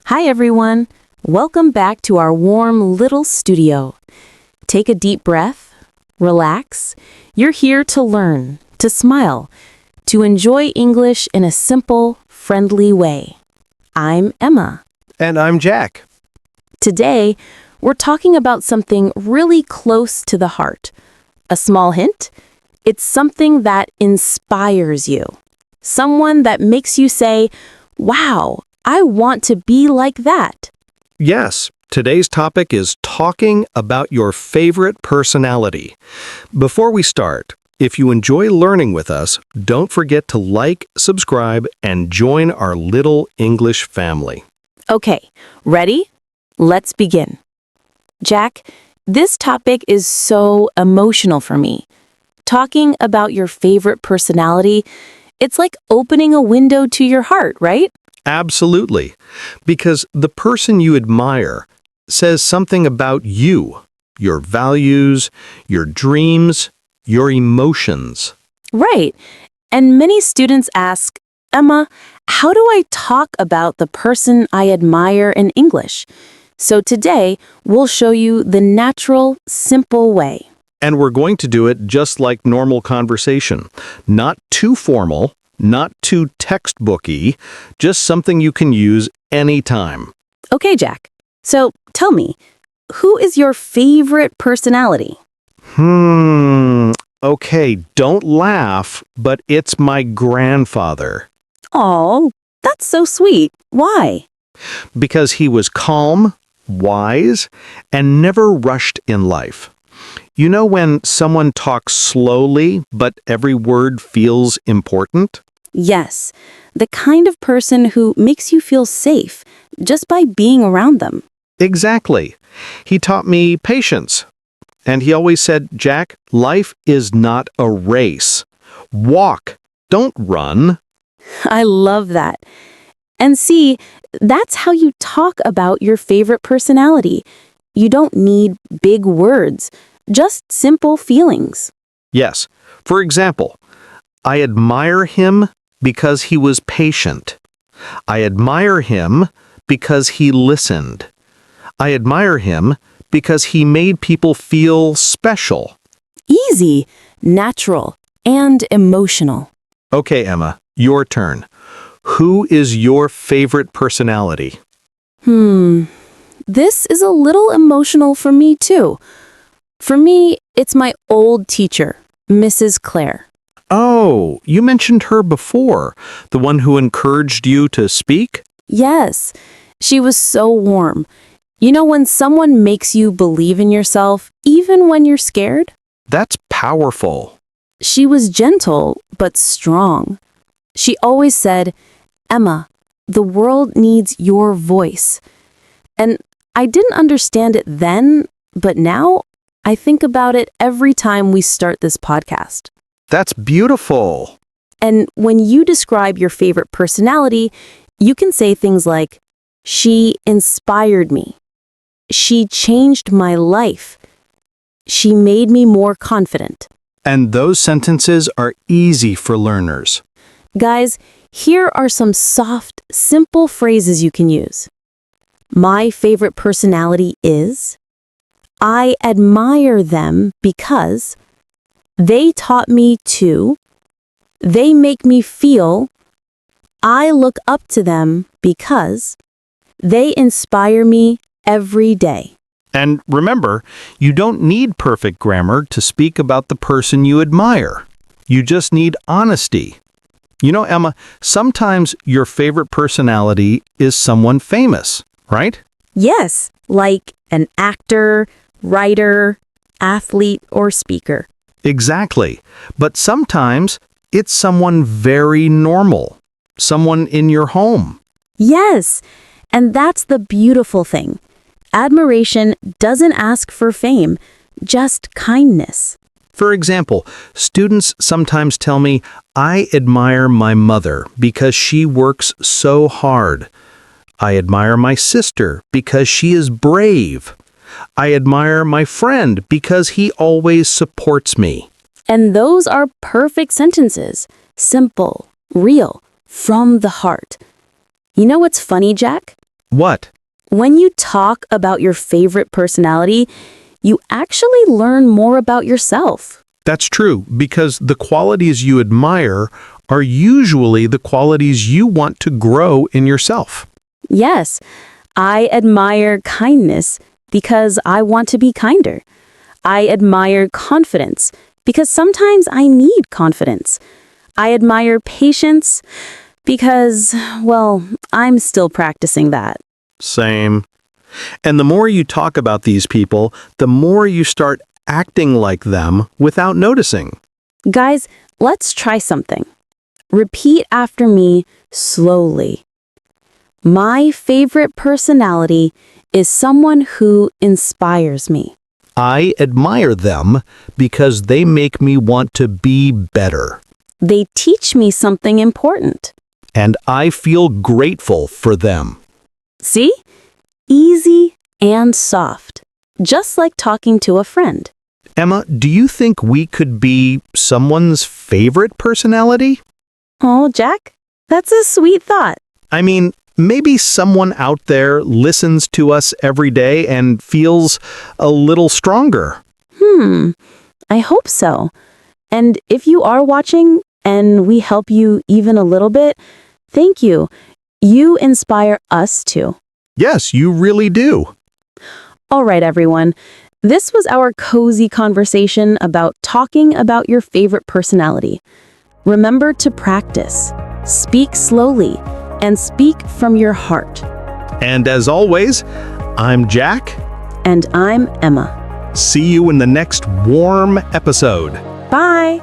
Hi, everyone. Welcome back to our warm little studio. Take a deep breath, relax. You're here to learn, to smile, to enjoy English in a simple, friendly way. I'm Emma. And I'm Jack. Today, we're talking about something really close to the heart. A small hint? It's something that inspires you. Someone that makes you say, "Wow, I want to be like that." Yes, today's topic is talking about your favorite personality. Before we start, if you enjoy learning with us, don't forget to like, subscribe, and join our little English family. Okay, ready? Let's begin. Jack, this topic is so emotional for me. Talking about your favorite personality, it's like opening a window to your heart, right? Absolutely, because the person you admire says something about you, your values, your dreams, your emotions. Right. And many students ask, "Emma, how do I talk about the person I admire in English?" So today, we'll show you the natural, simple way. And we're going to do it just like normal conversation. Not too formal, not too textbooky, just something you can use anytime. Okay, Jack. So tell me, who is your favorite personality? Okay, don't laugh, but it's my grandfather. Oh, that's so sweet. Why? Because he was calm, wise, and never rushed in life. You know when someone talks slowly, but every word feels important? Yes, the kind of person who makes you feel safe just by being around them. Exactly. He taught me patience. And he always said, "Jack, life is not a race. Walk, don't run." I love that. And see, that's how you talk about your favorite personality. You don't need big words, just simple feelings. Yes. For example, I admire him because he was patient. I admire him because he listened. I admire him because he made people feel special. Easy, natural, and emotional. Okay, Emma, your turn. Who is your favorite personality? This is a little emotional for me too. For me, it's my old teacher, Mrs. Claire. Oh, you mentioned her before, the one who encouraged you to speak? Yes, she was so warm. You know when someone makes you believe in yourself, even when you're scared? That's powerful. She was gentle, but strong. She always said, "Emma, the world needs your voice." And I didn't understand it then, but now I think about it every time we start this podcast. That's beautiful. And when you describe your favorite personality, you can say things like, "She inspired me. She changed my life. She made me more confident." And those sentences are easy for learners. Guys, here are some soft, simple phrases you can use. My favorite personality is, I admire them because they taught me to, they make me feel, I look up to them because they inspire me every day. And remember, you don't need perfect grammar to speak about the person you admire. You just need honesty. You know, Emma, sometimes your favorite personality is someone famous, right? Yes, like an actor, writer, athlete, or speaker. Exactly. But sometimes it's someone very normal, someone in your home. Yes, and that's the beautiful thing. Admiration doesn't ask for fame, just kindness. For example, students sometimes tell me, "I admire my mother because she works so hard. I admire my sister because she is brave. I admire my friend because he always supports me." And those are perfect sentences. Simple, real, from the heart. You know what's funny, Jack? What? When you talk about your favorite personality, you actually learn more about yourself. That's true, because the qualities you admire are usually the qualities you want to grow in yourself. Yes, I admire kindness because I want to be kinder. I admire confidence because sometimes I need confidence. I admire patience because, well, I'm still practicing that. Same. And the more you talk about these people, the more you start acting like them without noticing. Guys, let's try something. Repeat after me slowly. My favorite personality is someone who inspires me. I admire them because they make me want to be better. They teach me something important. And I feel grateful for them. See? Easy and soft. Just like talking to a friend. Emma, do you think we could be someone's favorite personality? Oh, Jack, that's a sweet thought. I mean, maybe someone out there listens to us every day and feels a little stronger. I hope so. And if you are watching and we help you even a little bit, thank you. You inspire us too. Yes, you really do. All right, everyone. This was our cozy conversation about talking about your favorite personality. Remember to practice, speak slowly, and speak from your heart. And as always, I'm Jack. And I'm Emma. See you in the next warm episode. Bye!